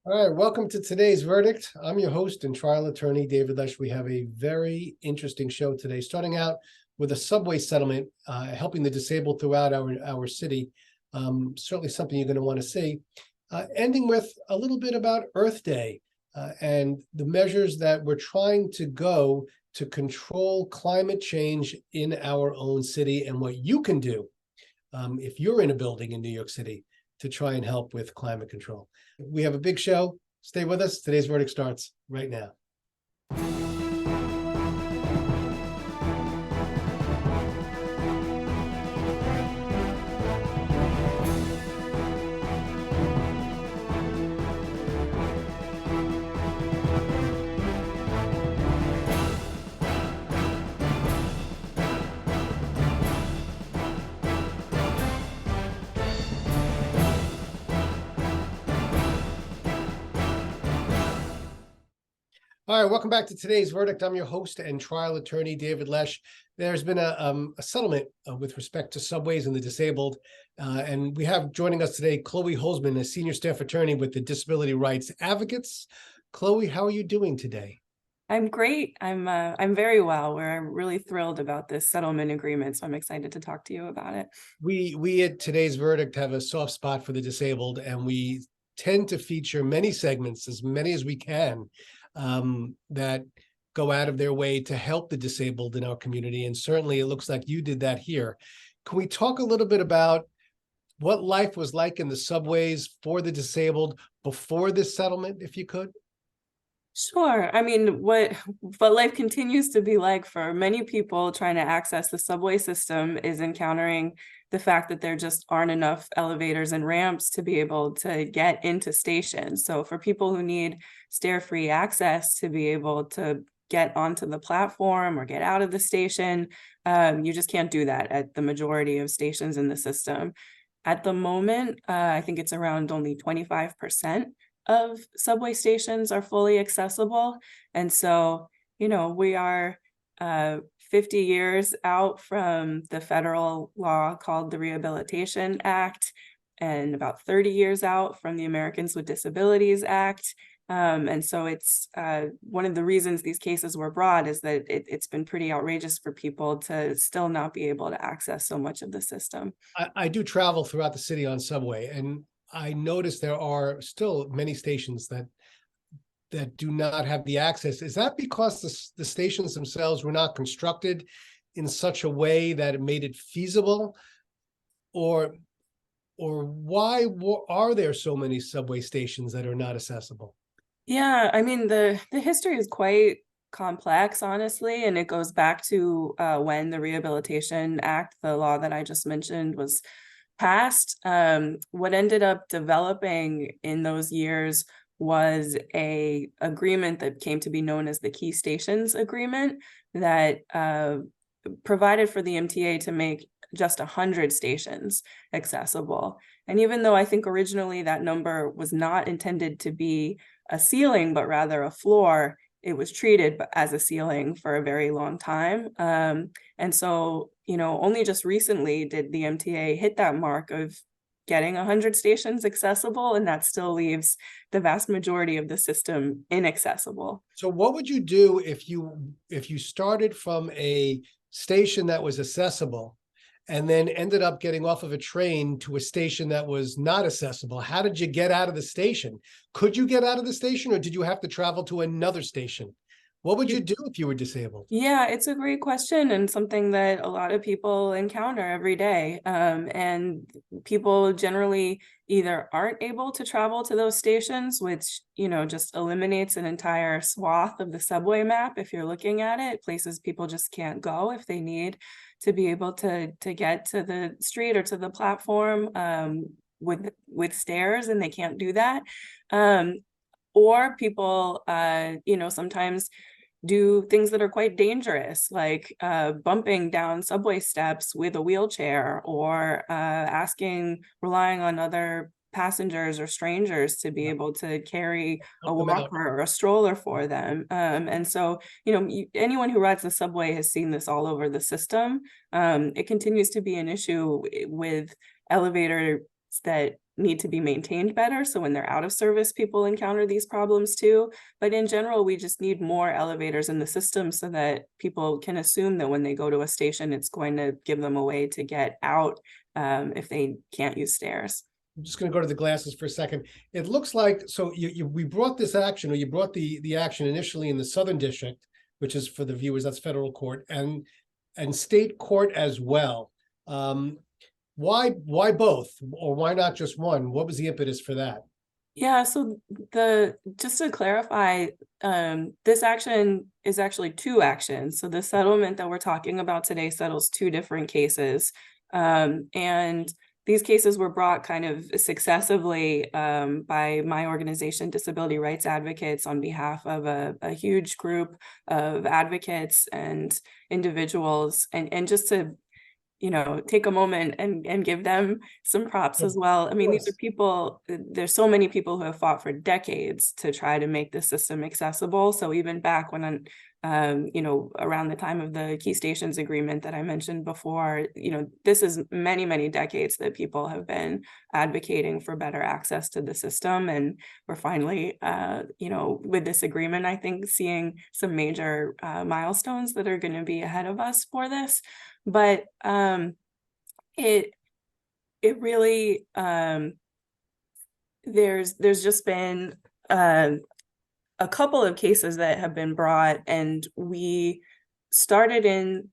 All right, welcome to today's verdict. I'm your host and trial attorney, David Lesh. We have a very interesting show today, starting out with a subway settlement, helping the disabled throughout our city. Certainly something you're going to want to see. Ending with a little bit about Earth Day and the measures that we're trying to go to control climate change in our own city and what you can do if you're in a building in New York City to try and help with climate control. We have a big show. Stay with us. Today's verdict starts right now. All right, welcome back to today's verdict. I'm your host and trial attorney, David Lesh. There's been a settlement with respect to subways and the disabled. And we have joining us today, Chloe Holzman, a senior staff attorney with the Disability Rights Advocates. Chloe, how are you doing today? I'm great. I'm very well. We're really thrilled about this settlement agreement, so I'm excited to talk to you about it. We at today's verdict have a soft spot for the disabled, and we tend to feature many segments, as many as we can, that go out of their way to help the disabled in our community. And certainly it looks like you did that here. Can we talk a little bit about what life was like in the subways for the disabled before this settlement, if you could? Sure. I mean, what life continues to be like for many people trying to access the subway system is encountering the fact that there just aren't enough elevators and ramps to be able to get into stations. So for people who need stair-free access to be able to get onto the platform or get out of the station, you just can't do that at the majority of stations in the system. At the moment, I think it's around only 25% of subway stations are fully accessible. And so, we are 50 years out from the federal law called the Rehabilitation Act, and about 30 years out from the Americans with Disabilities Act. And so it's one of the reasons these cases were brought is that it's been pretty outrageous for people to still not be able to access so much of the system. I do travel throughout the city on subway, and I notice there are still many stations that do not have the access. Is that because the stations themselves were not constructed in such a way that it made it feasible, or why are there so many subway stations that are not accessible? Yeah, I mean the history is quite complex, honestly, and it goes back to when the Rehabilitation Act, the law that I just mentioned, was passed. What ended up developing in those years was a agreement that came to be known as the Key Stations Agreement that provided for the MTA to make just 100 stations accessible. And even though I think originally that number was not intended to be a ceiling, but rather a floor, it was treated as a ceiling for a very long time. And so, only just recently did the MTA hit that mark of getting 100 stations accessible, and that still leaves the vast majority of the system inaccessible. So what would you do if you started from a station that was accessible and then ended up getting off of a train to a station that was not accessible? How did you get out of the station? Could you get out of the station, or did you have to travel to another station? What would you do if you were disabled? Yeah, it's a great question and something that a lot of people encounter every day. And people generally either aren't able to travel to those stations, which, just eliminates an entire swath of the subway map. If you're looking at it, places people just can't go if they need to be able to get to the street or to the platform with stairs, and they can't do that. Or people, sometimes do things that are quite dangerous, like bumping down subway steps with a wheelchair, or relying on other passengers or strangers to be able to carry a walker or a stroller for them. And so, anyone who rides the subway has seen this all over the system. It continues to be an issue with elevators that need to be maintained better. So when they're out of service, people encounter these problems too. But in general, we just need more elevators in the system so that people can assume that when they go to a station, it's going to give them a way to get out if they can't use stairs. I'm just going to go to the glasses for a second. It looks like, so we brought this action, or you brought the action initially in the Southern District, which is, for the viewers, that's federal court, and state court as well. Why both, or why not just one? What was the impetus for that? Yeah, so just to clarify, this action is actually two actions. So the settlement that we're talking about today settles two different cases. And these cases were brought kind of successively by my organization, Disability Rights Advocates, on behalf of a huge group of advocates and individuals. And just to take a moment and give them some props as well. I mean, these are people, there's so many people who have fought for decades to try to make the system accessible. So even back when, around the time of the Key Stations Agreement that I mentioned before, this is many, many decades that people have been advocating for better access to the system. And we're finally, with this agreement, I think, seeing some major milestones that are going to be ahead of us for this. But it really there's just been a couple of cases that have been brought, and we started in.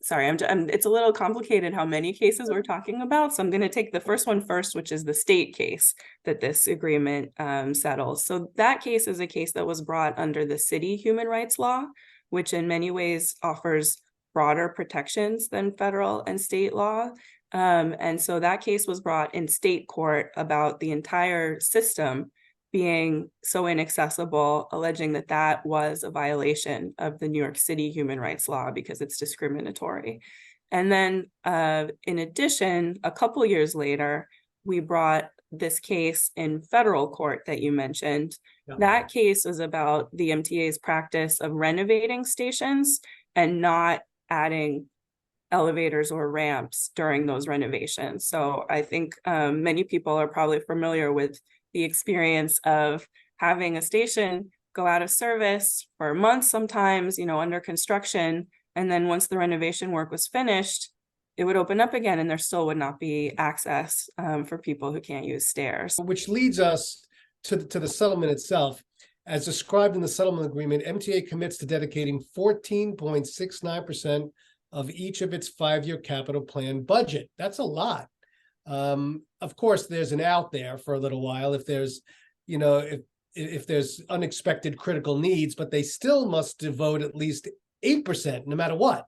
Sorry, it's a little complicated how many cases we're talking about, so I'm going to take the first one first, which is the state case that this agreement settles. So that case is a case that was brought under the city human rights law, which in many ways offers broader protections than federal and state law. And so that case was brought in state court about the entire system being so inaccessible, alleging that that was a violation of the New York City human rights law because it's discriminatory. And then in addition, a couple years later, we brought this case in federal court that you mentioned. Yeah. That case is about the MTA's practice of renovating stations and not adding elevators or ramps during those renovations. So I think many people are probably familiar with the experience of having a station go out of service for months, sometimes, under construction. And then once the renovation work was finished, it would open up again and there still would not be access for people who can't use stairs. Which leads us to the settlement itself. As described in the settlement agreement, MTA commits to dedicating 14.69% of each of its 5-year capital plan budget. That's a lot. Of course, there's an out there for a little while if there's, if there's unexpected critical needs, but they still must devote at least 8% no matter what.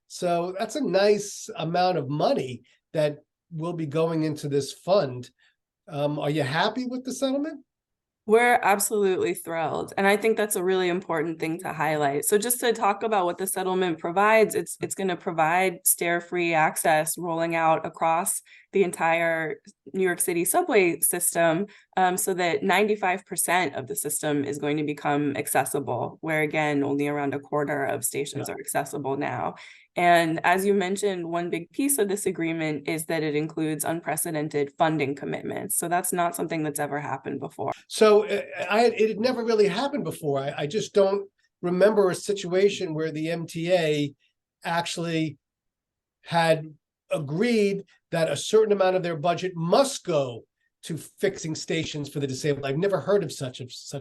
So that's a nice amount of money that will be going into this fund. Are you happy with the settlement? We're absolutely thrilled. And I think that's a really important thing to highlight. So just to talk about what the settlement provides, it's going to provide stair-free access rolling out across the entire New York City subway system, so that 95% of the system is going to become accessible, where again, only around a quarter of stations are accessible now. And as you mentioned, one big piece of this agreement is that it includes unprecedented funding commitments. So that's not something that's ever happened before. So it had never really happened before. I just don't remember a situation where the MTA actually had agreed that a certain amount of their budget must go to fixing stations for the disabled. I've never heard of such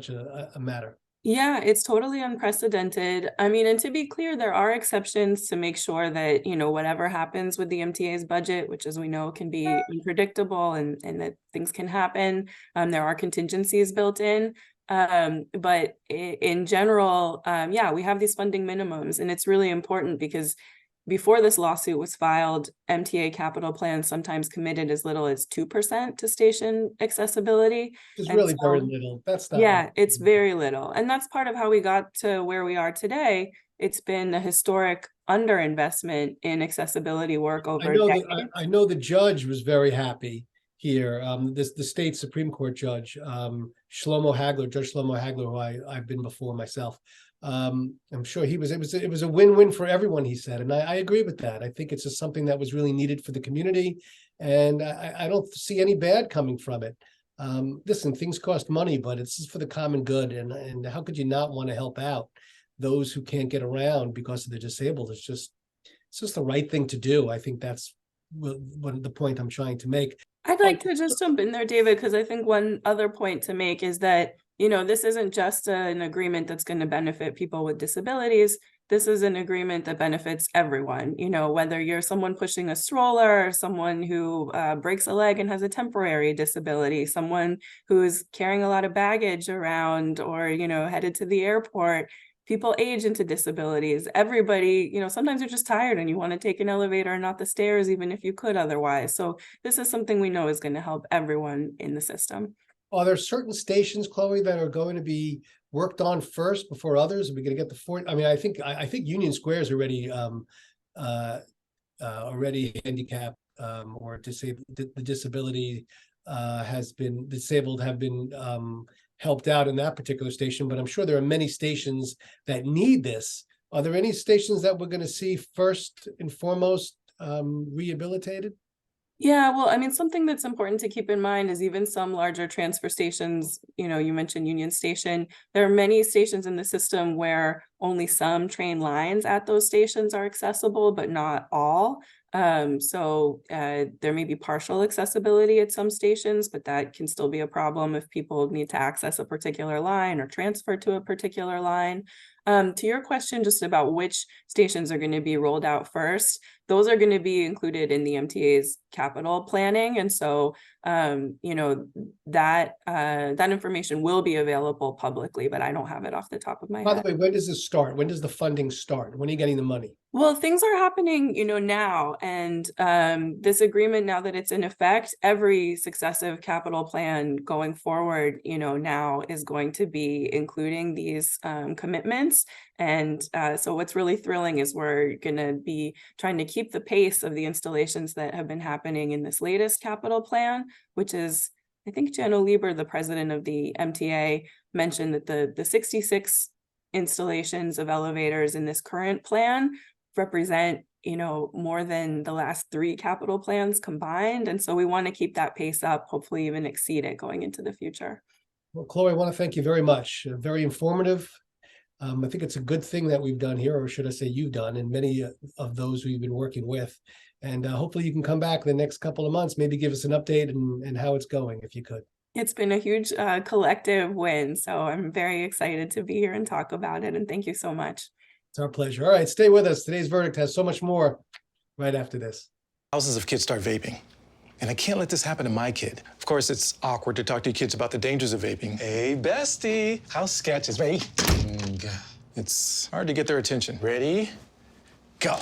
a matter. Yeah, it's totally unprecedented. I mean, and to be clear, there are exceptions to make sure that, whatever happens with the MTA's budget, which as we know can be unpredictable and that things can happen. There are contingencies built in. But in general, yeah, we have these funding minimums, and it's really important because before this lawsuit was filed, MTA capital plans sometimes committed as little as 2% to station accessibility. It's really very little. That's not. Yeah, it's very little. And that's part of how we got to where we are today. It's been a historic underinvestment in accessibility work over decades. I know the judge was very happy here. The state Supreme Court judge, Judge Shlomo Hagler, who I've been before myself. I'm sure it was a win-win for everyone, he said, and I agree with that. I think it's just something that was really needed for the community, And I don't see any bad coming from it. Listen, things cost money, but it's for the common good. And how could you not want to help out those who can't get around because they're disabled? It's just the right thing to do. I think that's what the point I'm trying to make. I'd like to just jump in there, David, because I think one other point to make is that, this isn't just an agreement that's going to benefit people with disabilities. This is an agreement that benefits everyone, whether you're someone pushing a stroller, someone who breaks a leg and has a temporary disability, someone who's carrying a lot of baggage around, or, headed to the airport. People age into disabilities. Everybody, sometimes you're just tired and you want to take an elevator and not the stairs, even if you could otherwise. So this is something we know is going to help everyone in the system. Are there certain stations, Chloe, that are going to be worked on first before others? Are we going to get the fourth? I mean, I think Union Square is already already handicapped or disabled. The disability has been disabled, have been helped out in that particular station, but I'm sure there are many stations that need this. Are there any stations that we're going to see first and foremost rehabilitated? Yeah, well, I mean, something that's important to keep in mind is even some larger transfer stations, you mentioned Union Station. There are many stations in the system where only some train lines at those stations are accessible, but not all. So there may be partial accessibility at some stations, but that can still be a problem if people need to access a particular line or transfer to a particular line. To your question just about which stations are going to be rolled out first, those are going to be included in the MTA's capital planning. And so, that information will be available publicly, but I don't have it off the top of my head. By the way, when does this start? When does the funding start? When are you getting the money? Well, things are happening, now, and this agreement, now that it's in effect, every successive capital plan going forward, now is going to be including these commitments. And so what's really thrilling is we're going to be trying to keep the pace of the installations that have been happening in this latest capital plan, which is, I think Jano Lieber, the president of the MTA, mentioned that the 66 installations of elevators in this current plan represent, more than the last 3 capital plans combined. And so we want to keep that pace up, hopefully even exceed it going into the future. Well, Chloe, I want to thank you very much. Very informative. I think it's a good thing that we've done here, or should I say you've done, and many of those we've been working with. And hopefully you can come back the next couple of months, maybe give us an update and how it's going, if you could. It's been a huge collective win. So I'm very excited to be here and talk about it. And thank you so much. It's our pleasure. All right, stay with us. Today's verdict has so much more right after this. Thousands of kids start vaping, and I can't let this happen to my kid. Of course, it's awkward to talk to your kids about the dangers of vaping. Hey, bestie, how sketch is me? It's hard to get their attention. Ready? Go.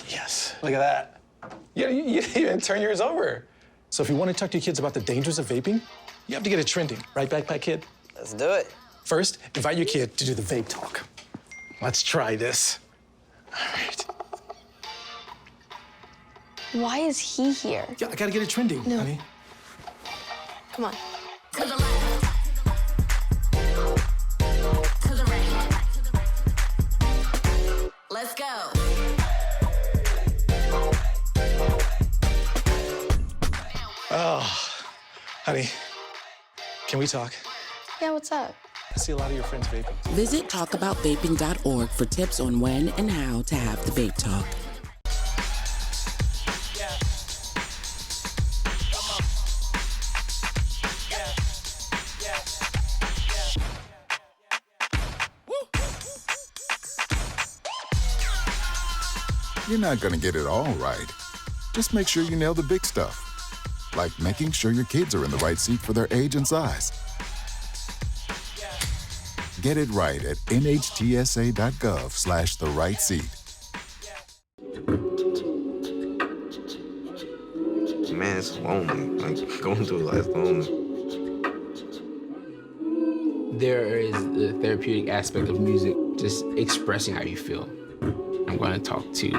Yes, look at that. You didn't turn yours over. So if you want to talk to your kids about the dangers of vaping, you have to get it trending. Right, Backpack Kid? Let's do it. First, invite your kid to do the vape talk. Let's try this. All right. Why is he here? Yeah, I gotta get it trending, honey. Come on. To the left. To the right. Let's go. Oh, honey, can we talk? Yeah, what's up? I see a lot of your friends vaping. Visit talkaboutvaping.org for tips on when and how to have the vape talk. You're not going to get it all right. Just make sure you nail the big stuff, like making sure your kids are in the right seat for their age and size. Get it right at nhtsa.gov/the-right-seat. Man, it's lonely. Like, going through life lonely. There is the therapeutic aspect of music, just expressing how you feel. I'm going to talk to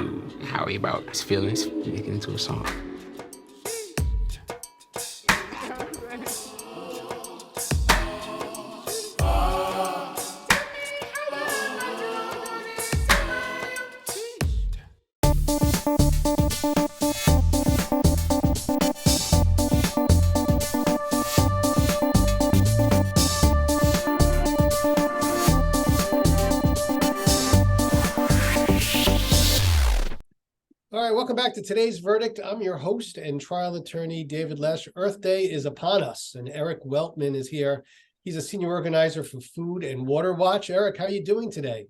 Howie about his feelings, make it into a song. welcome back to today's verdict. I'm your host and trial attorney, David Lesh. Earth Day is upon us, and Eric Weltman is here. He's a senior organizer for Food and Water Watch. Eric, how are you doing today?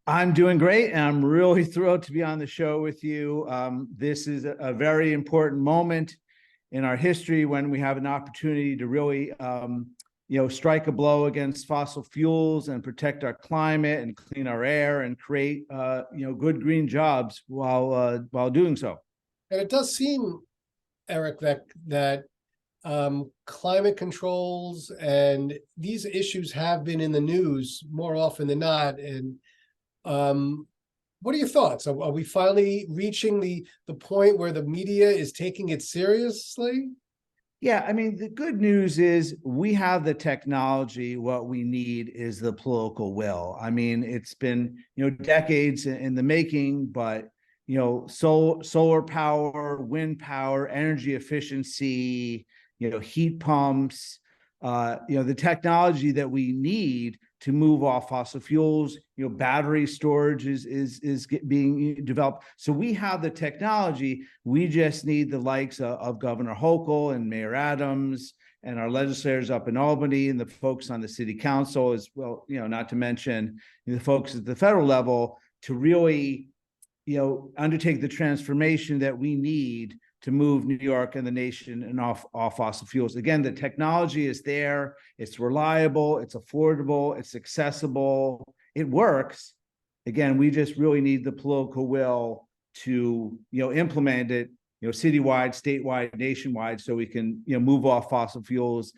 I'm doing great, and I'm really thrilled to be on the show with you. This is a very important moment in our history when we have an opportunity to really, strike a blow against fossil fuels and protect our climate and clean our air and create, good green jobs while doing so. And it does seem, Eric, that climate controls and these issues have been in the news more often than not. And what are your thoughts? Are we finally reaching the point where the media is taking it seriously? Yeah, I mean, the good news is we have the technology. What we need is the political will. I mean, it's been, decades in the making, but, solar power, wind power, energy efficiency, heat pumps, the technology that we need to move off fossil fuels, battery storage is being developed. So we have the technology. We just need the likes of Governor Hochul and Mayor Adams and our legislators up in Albany and the folks on the city council as well, not to mention the folks at the federal level to really, undertake the transformation that we need to move New York and the nation and off fossil fuels. Again, the technology is there, it's reliable, it's affordable, it's accessible, it works. Again, we just really need the political will to, implement it, citywide, statewide, nationwide, so we can, move off fossil fuels,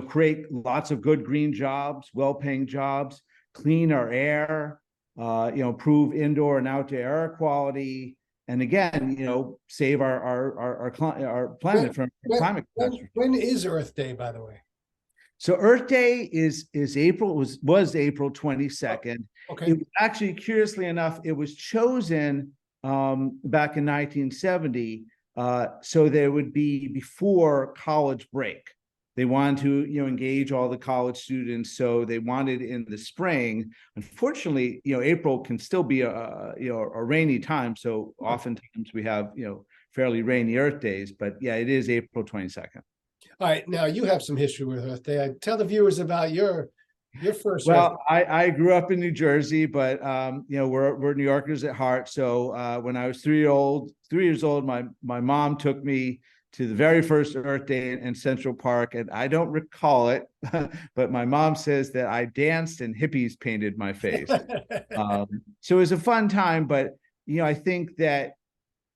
create lots of good green jobs, well-paying jobs, clean our air, improve indoor and outdoor air quality, and again, save our planet from climate catastrophe. When is Earth Day, by the way? So Earth Day is April, was April 22nd. Okay. It was actually, curiously enough, it was chosen back in 1970, so there would be before college break. They wanted to, engage all the college students, so they wanted in the spring. Unfortunately, April can still be a rainy time, so oftentimes we have, fairly rainy Earth days. But yeah, it is April 22nd. All right, now you have some history with Earth Day. Tell the viewers about your first. Well, I grew up in New Jersey, but we're New Yorkers at heart. So when I was 3 years old, my mom took me to the very first Earth Day in Central Park, and I don't recall it, but my mom says that I danced and hippies painted my face. So it was a fun time, but I think that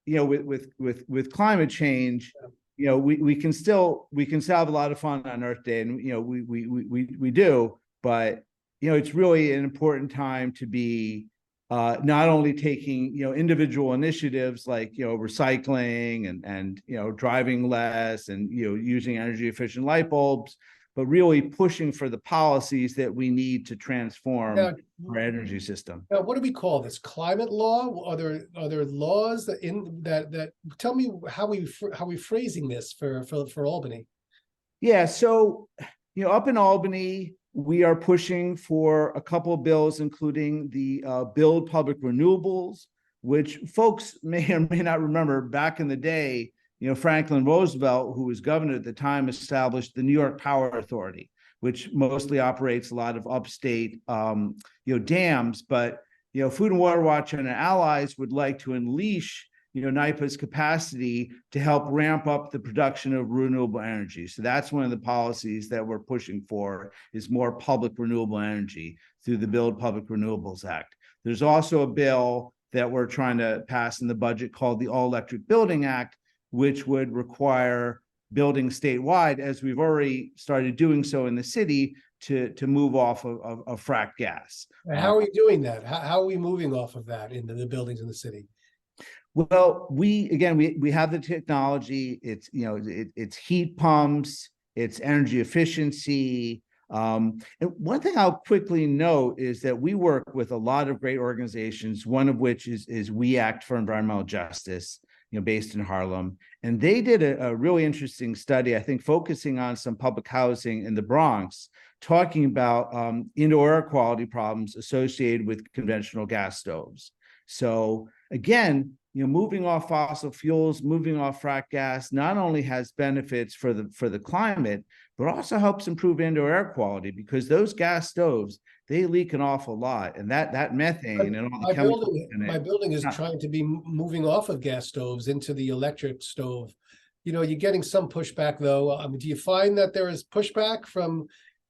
with climate change, we can still have a lot of fun on Earth Day, and we do, but it's really an important time to be not only taking individual initiatives like recycling and driving less and using energy efficient light bulbs, but really pushing for the policies that we need to transform our energy system. Now, what do we call this? Climate law? Are there laws that tell me how we phrasing this for Albany? Yeah, so up in Albany, we are pushing for a couple of bills, including the Build Public Renewables, which folks may or may not remember. Back in the day, Franklin Roosevelt, who was governor at the time, established the New York Power Authority, which mostly operates a lot of upstate, dams. But Food and Water Watch and our allies would like to unleash NYPA's capacity to help ramp up the production of renewable energy. So that's one of the policies that we're pushing for, is more public renewable energy through the Build Public Renewables Act. There's also a bill that we're trying to pass in the budget called the All Electric Building Act, which would require building statewide, as we've already started doing so in the city, to move off of fracked gas. How are we doing that? How are we moving off of that into the buildings in the city? Well, we have the technology. It's it's heat pumps, it's energy efficiency. And one thing I'll quickly note is that we work with a lot of great organizations, one of which is We Act for Environmental Justice, based in Harlem. And they did a really interesting study, I think, focusing on some public housing in the Bronx, talking about indoor air quality problems associated with conventional gas stoves. So again, moving off fossil fuels, moving off frack gas, not only has benefits for the climate, but also helps improve indoor air quality, because those gas stoves, they leak an awful lot, and that methane and all the chemicals in My it. building is Yeah. trying to be moving off of gas stoves into the electric stove. You're getting some pushback though. Do you find that there is pushback from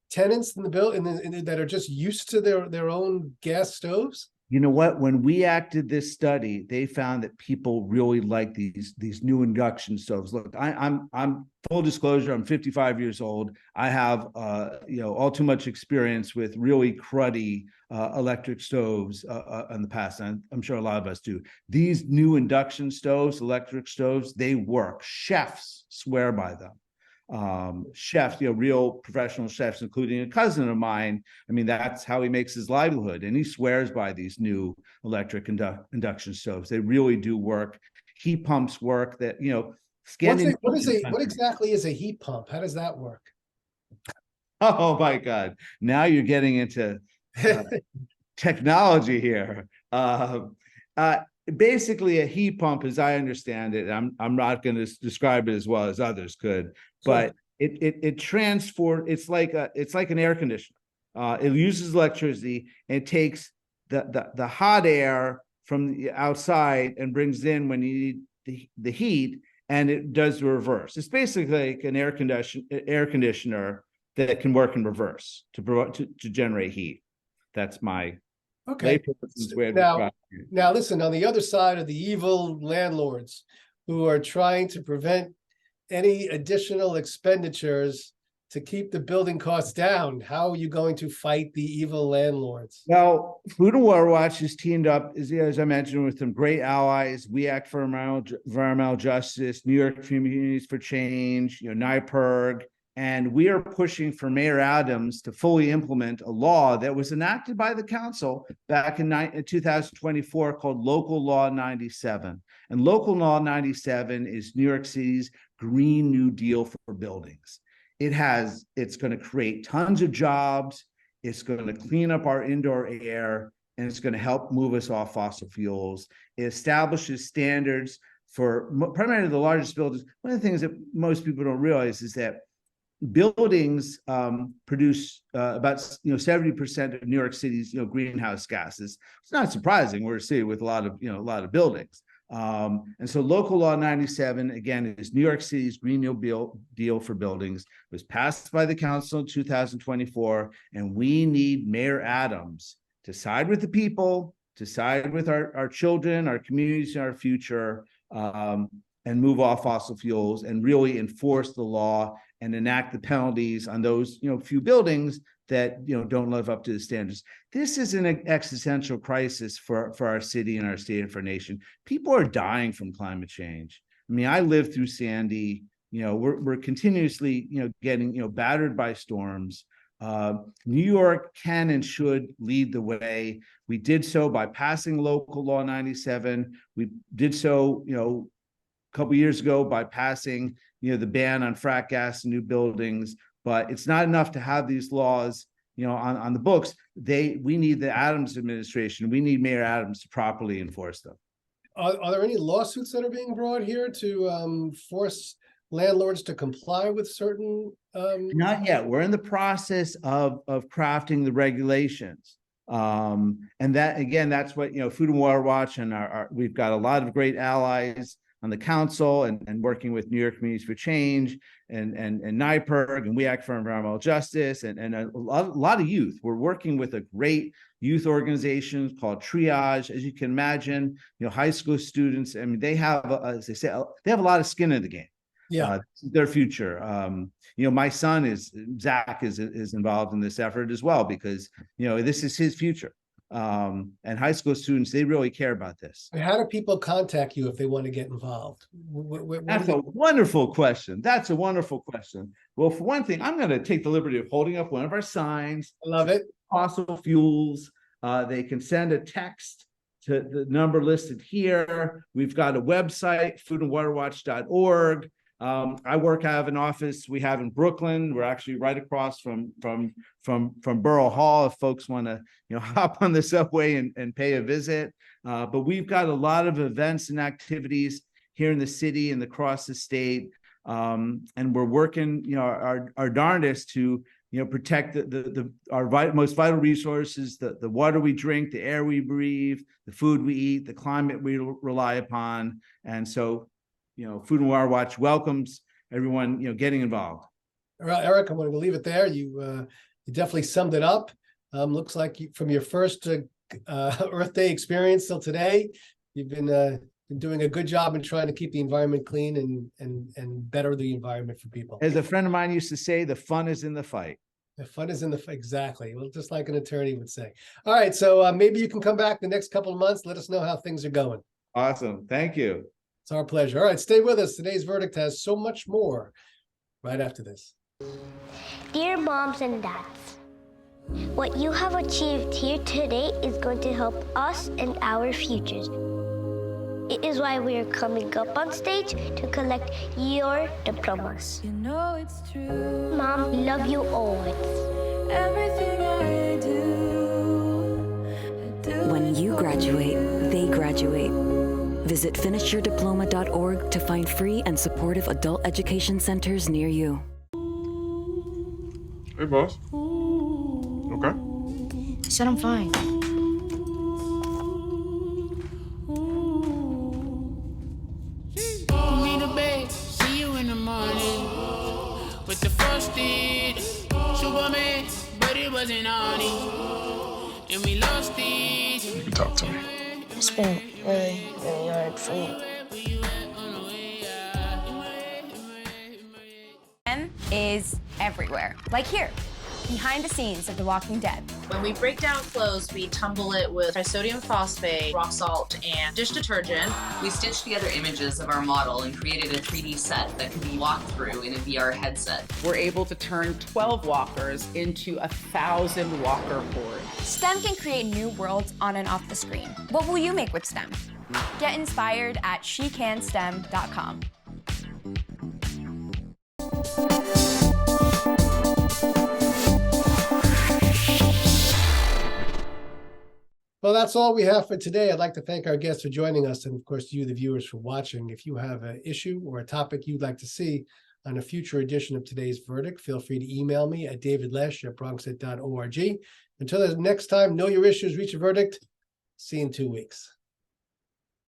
tenants in the building that are just used to their own gas stoves? You know what? When we acted this study, they found that people really like these new induction stoves. Look, I'm full disclosure, I'm 55 years old. I have all too much experience with really cruddy electric stoves in the past. And I'm sure a lot of us do. These new induction stoves, electric stoves, they work. Chefs swear by them. Chefs, real professional chefs, including a cousin of mine. I mean, that's how he makes his livelihood. And he swears by these new electric induction stoves. They really do work. Heat pumps work that, What exactly is a heat pump? How does that work? Oh my God. Now you're getting into technology here. Basically a heat pump, as I understand it, I'm not going to describe it as well as others could, but it transport, it's like an air conditioner. It uses electricity and it takes the hot air from the outside and brings in when you need the heat, and it does the reverse. It's basically like an air conditioner that can work in reverse to generate heat. That's my Okay. Now listen, on the other side of the evil landlords who are trying to prevent any additional expenditures to keep the building costs down, how are you going to fight the evil landlords? Well, Food and Water Watch has teamed up, as I mentioned, with some great allies. We Act for Environmental Justice, New York Communities for Change, NYPIRG, and we are pushing for Mayor Adams to fully implement a law that was enacted by the council back in 2024 called Local Law 97. And Local Law 97 is New York City's Green New Deal for buildings. It's going to create tons of jobs. It's going to clean up our indoor air, and it's going to help move us off fossil fuels. It establishes standards for primarily the largest buildings. One of the things that most people don't realize is that buildings produce about 70% of New York City's greenhouse gases. It's not surprising. We're a city with a lot of buildings. And so Local Law 97, again, is New York City's Green New Deal for buildings. It was passed by the council in 2024, and we need Mayor Adams to side with the people, to side with our children, our communities, and our future, and move off fossil fuels and really enforce the law and enact the penalties on those few buildings that don't live up to the standards. This is an existential crisis for our city and our state and for our nation. People are dying from climate change. I mean, I lived through Sandy. We're continuously getting battered by storms. New York can and should lead the way. We did so by passing Local Law 97. We did so a couple years ago by passing the ban on frack gas in new buildings. But it's not enough to have these laws on the books. We need the Adams administration. We need Mayor Adams to properly enforce them. Are there any lawsuits that are being brought here to force landlords to comply with certain? Not yet. We're in the process of crafting the regulations. And that, again, that's what Food and Water Watch and we've got a lot of great allies on the council and working with New York Communities for Change and NYPIRG, and We Act for Environmental Justice and a lot of youth. We're working with a great youth organization called Triage. As you can imagine, high school students, I mean, they have, as they say, they have a lot of skin in the game. Yeah, their future. My son Zach is involved in this effort as well, because this is his future. And high school students, they really care about this. How do people contact you if they want to get involved? That's a wonderful question. Well, for one thing, I'm going to take the liberty of holding up one of our signs. I love it. Fossil fuels. They can send a text to the number listed here. We've got a website, foodandwaterwatch.org. I work out of an office we have in Brooklyn. We're actually right across from Borough Hall if folks want to, hop on the subway and pay a visit. But we've got a lot of events and activities here in the city and across the state. And we're working, our darndest to, protect our most vital resources, the water we drink, the air we breathe, the food we eat, the climate we rely upon. And so, Food and Water Watch welcomes everyone, getting involved. All right, Eric, I'm going to leave it there. You definitely summed it up. Looks like from your first Earth Day experience till today, you've been doing a good job in trying to keep the environment clean and better the environment for people. As a friend of mine used to say, the fun is in the fight. The fun is in the fight. Exactly. Well, just like an attorney would say. All right, so maybe you can come back the next couple of months. Let us know how things are going. Awesome. Thank you. It's our pleasure. All right, stay with us. Today's verdict has so much more right after this. Dear moms and dads, what you have achieved here today is going to help us and our futures. It is why we are coming up on stage to collect your diplomas. You know it's true. Mom, we love you always. Everything I do. When you graduate, they graduate. Visit finishyourdiploma.org to find free and supportive adult education centers near you. Hey, boss. Okay? I said I'm fine. Me the babe, see you in the morning. With the first date, Superman, but it wasn't on it. And we lost it. You can talk to me. It's been really, really hard for me. Is everywhere, like here, behind the scenes of The Walking Dead. When we break down clothes, we tumble it with trisodium phosphate, rock salt, and dish detergent. We stitched together images of our model and created a 3D set that can be walked through in a VR headset. We're able to turn 12 walkers into 1,000 walker hordes. STEM can create new worlds on and off the screen. What will you make with STEM? Get inspired at shecanstem.com. Well, that's all we have for today. I'd like to thank our guests for joining us, and of course, you, the viewers, for watching. If you have an issue or a topic you'd like to see on a future edition of Today's Verdict, feel free to email me at davidlesh@bronxit.org. Until the next time, know your issues, reach a verdict. See you in 2 weeks.